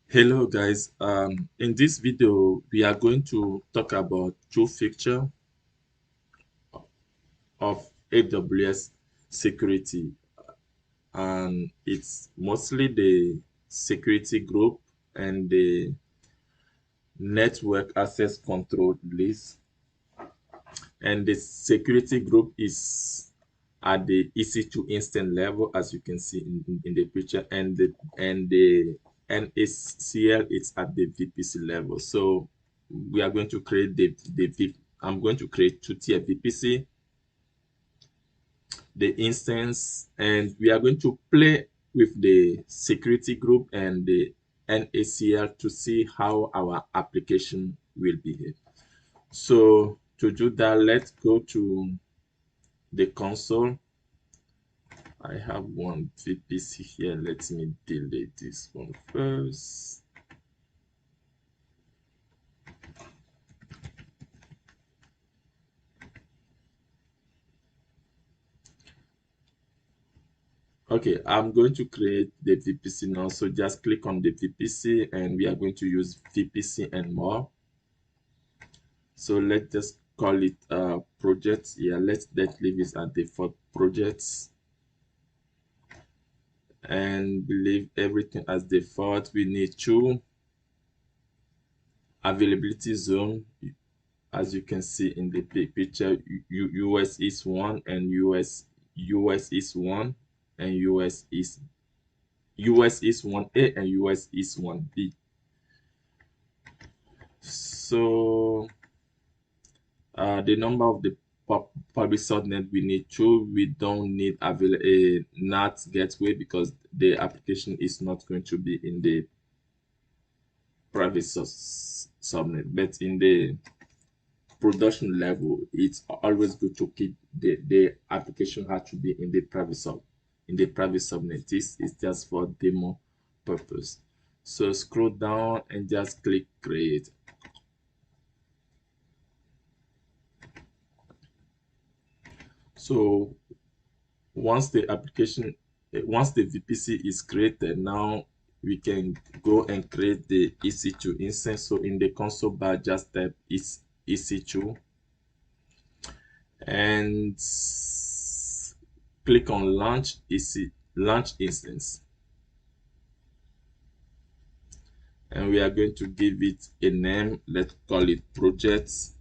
Hello guys, in this video we are going to talk about two features of AWS security, and it's mostly the security group and the network access control list. And the security group is at the EC2 instance level, as you can see in the picture, and the NACL is at the VPC level. So we are going to create I'm going to create two-tier VPC, the instance, and we are going to play with the security group and the NACL to see how our application will behave. So to do that, let's go to the console. I have one VPC here. Let me delete this one first. Okay, I'm going to create the VPC now. So just click on the VPC and we are going to use VPC and more. So let's just call it projects. Yeah, let's leave it at default projects and leave everything as default. We need two availability zone. As you can see in the picture, US is 1 and US is 1 and US is 1A and US is 1B. So the number of the public subnet we need two. We don't need a NAT gateway because the application is not going to be in the private subnet, but in the production level, it's always good to keep the application has to be in the private subnet. This is just for demo purpose. So scroll down and just click create. So once the VPC is created, now we can go and create the EC2 instance. So in the console bar, just type EC2 and click on launch instance, and we are going to give it a name. Let's call it projects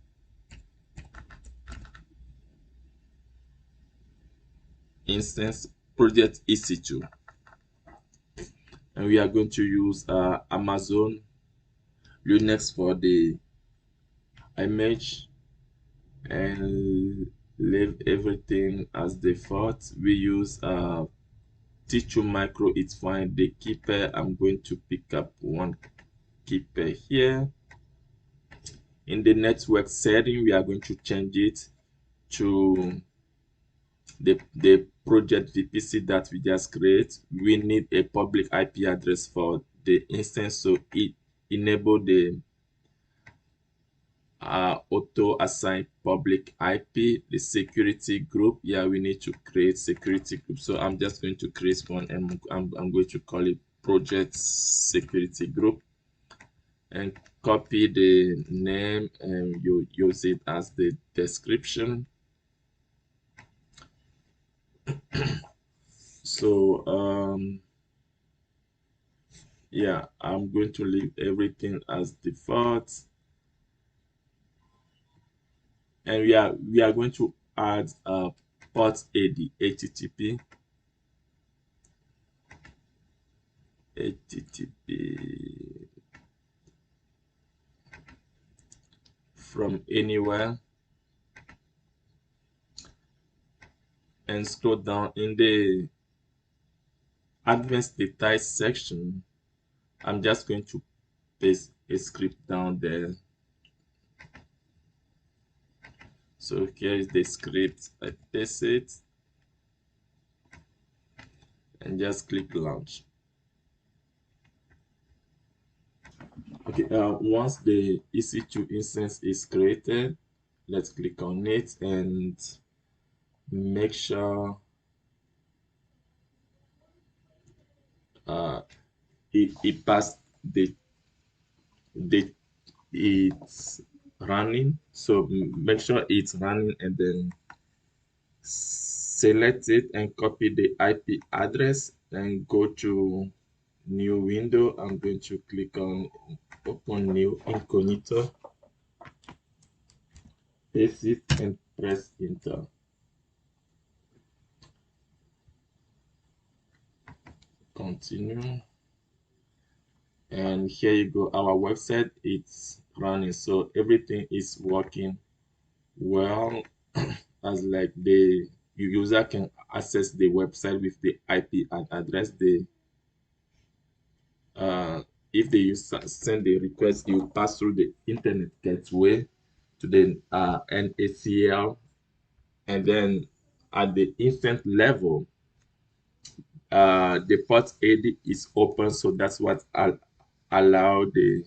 instance, project EC2, and we are going to use Amazon Linux for the image and leave everything as default. We use T2 micro, it's fine. The keeper, I'm going to pick up one keeper here. In the network setting, we are going to change it to the project VPC that we just create. We need a public IP address for the instance, so it enable the auto assign public IP. The security group, yeah, we need to create security group. So I'm just going to create one, and I'm going to call it project security group, and copy the name and you use it as the description. So yeah, I'm going to leave everything as default, and we are going to add port AD HTTP from anywhere, and scroll down in the advanced details section. I'm just going to paste a script down there. So here is the script. I paste it and just click launch. Okay, once the EC2 instance is created, let's click on it and make sure it passed the it's running. So make sure it's running and then select it and copy the IP address and go to new window. I'm going to click on open new incognito, paste it and press enter. Continue. And here you go, our website it's running, so everything is working well. As like the user can access the website with the IP address. The if the user send the request, you pass through the internet gateway to the NACL, and then at the instance level, the port 80 is open, so that's what allow the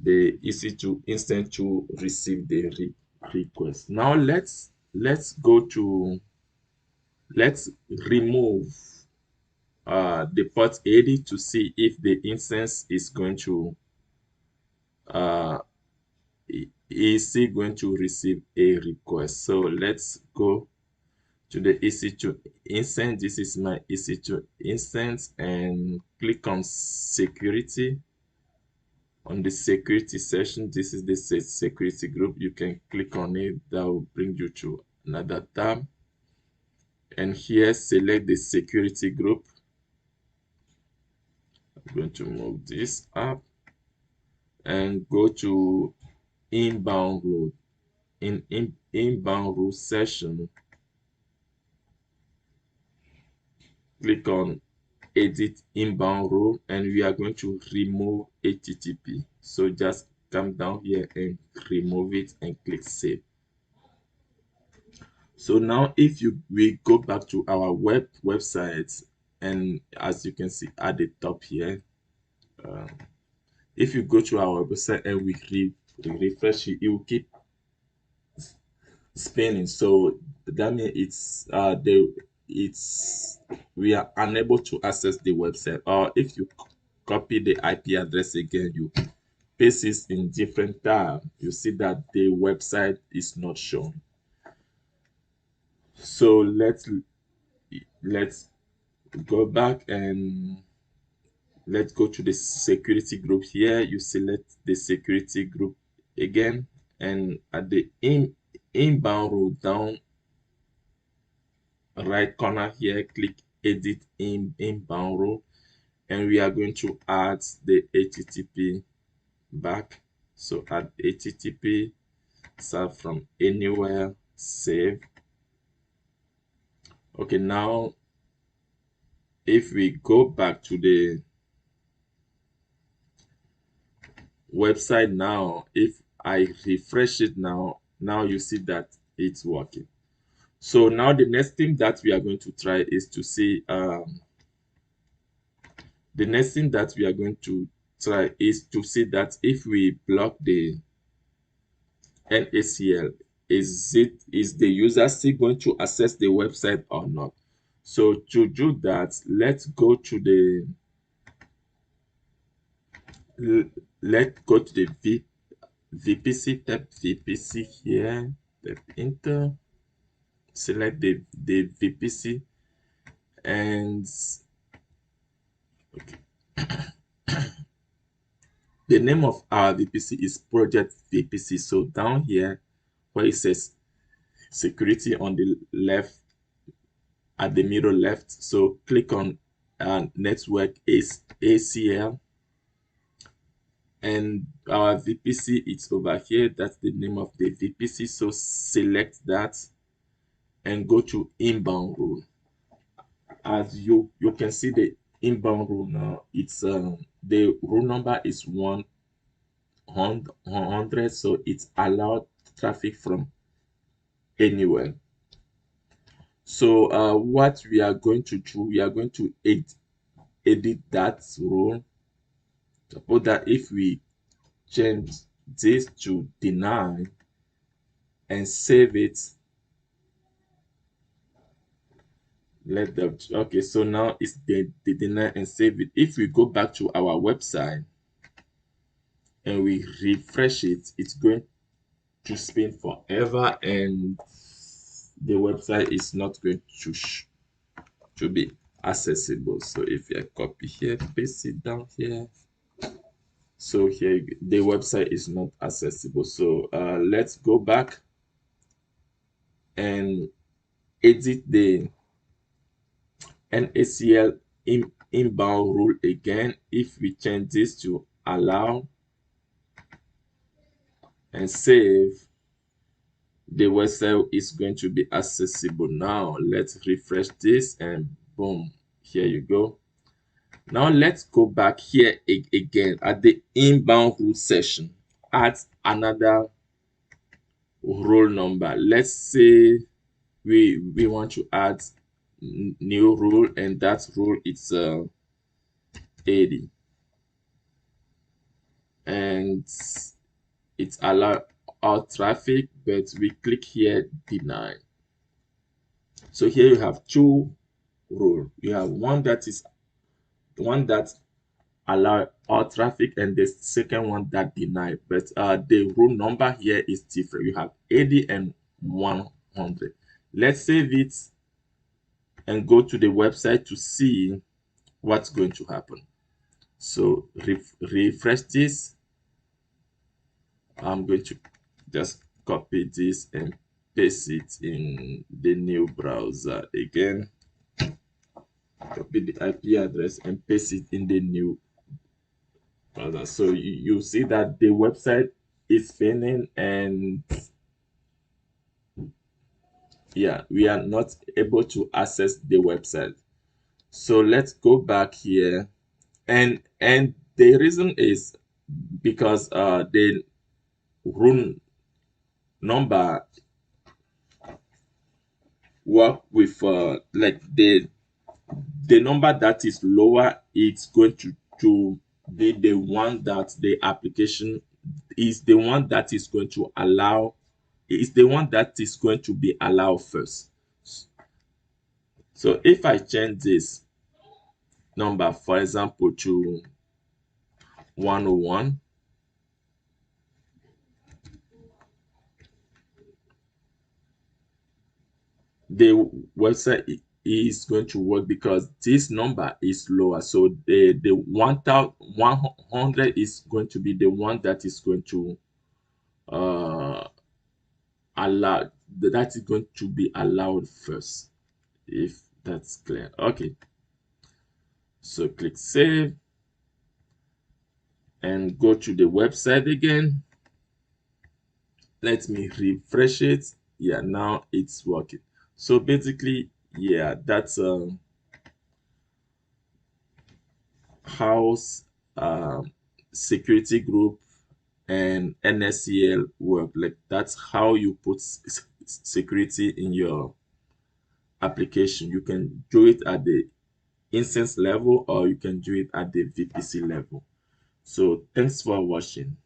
EC2 instance to receive the request. Now let's go to let's remove the port 80 to see if the instance is going to uh, is it going to receive a request. So let's go to the EC2 instance. This is my EC2 instance, and click on security. On the security section, this is the security group. You can click on it, that will bring you to another tab, and here select the security group. I'm going to move this up and go to inbound rule. In inbound rule section, click on edit inbound rule, and we are going to remove HTTP. So just come down here and remove it and click save. So now if we go back to our website, and as you can see at the top here, if you go to our website and we refresh it, it will keep spinning. So that means it's we are unable to access the website. Or if you copy the IP address again, you paste it in different tab, you see that the website is not shown. So let's go back and let's go to the security group. Here you select the security group again, and at the inbound rule down right corner here, click edit inbound rule, and we are going to add the HTTP back. So add HTTP, start from anywhere, save. Okay, now if we go back to the website now, if I refresh it now you see that it's working. So now the next thing that we are going to try is to see the next thing that we are going to try is to see that if we block the NACL, is the user still going to access the website or not? So to do that, let's go to the let's go to the VPC, type VPC here, type enter, select the VPC, and okay. The name of our VPC is Project VPC. So down here where it says security on the left, at the middle left, so click on network ACL, and our VPC it's over here. That's the name of the VPC. So select that and go to inbound rule. As you can see the inbound rule now, it's the rule number is 100, so it's allowed traffic from anywhere. So what we are going to do, we are going to edit that rule. Suppose that if we change this to deny and save it, Let them. Okay, so now it's the deny and save it. If we go back to our website and we refresh it, it's going to spin forever, and the website is not going to be accessible. So if I copy here, paste it down here. So here the website is not accessible. So let's go back and edit the NACL inbound rule again. If we change this to allow and save, the website is going to be accessible now. Let's refresh this and boom, here you go. Now let's go back here again at the inbound rule section. Add another role number. Let's say we want to add new rule, and that rule is 80, and it's allow all traffic, but we click here deny. So here you have two rule. You have one that is one that allow all traffic, and the second one that deny, but the rule number here is different. You have 80 and 100. Let's save it and go to the website to see what's going to happen. So refresh this. I'm going to just copy this and paste it in the new browser again. Copy the IP address and paste it in the new browser. So you see that the website is spinning, and yeah, we are not able to access the website. So let's go back here, and the reason is because the room number work with like the number that is lower, it's going to be the one that the application is the one that is going to allow, is the one that is going to be allowed first. So if I change this number, for example, to 101, the website is going to work because this number is lower. So the 1100 is going to be the one that is going to uh allow, that is going to be allowed first, if that's clear. Okay, so click save and go to the website again. Let me refresh it. Yeah, now it's working. So basically, yeah, that's how security group and NACL work. Like that's how you put security in your application. You can do it at the instance level, or you can do it at the VPC level. So thanks for watching.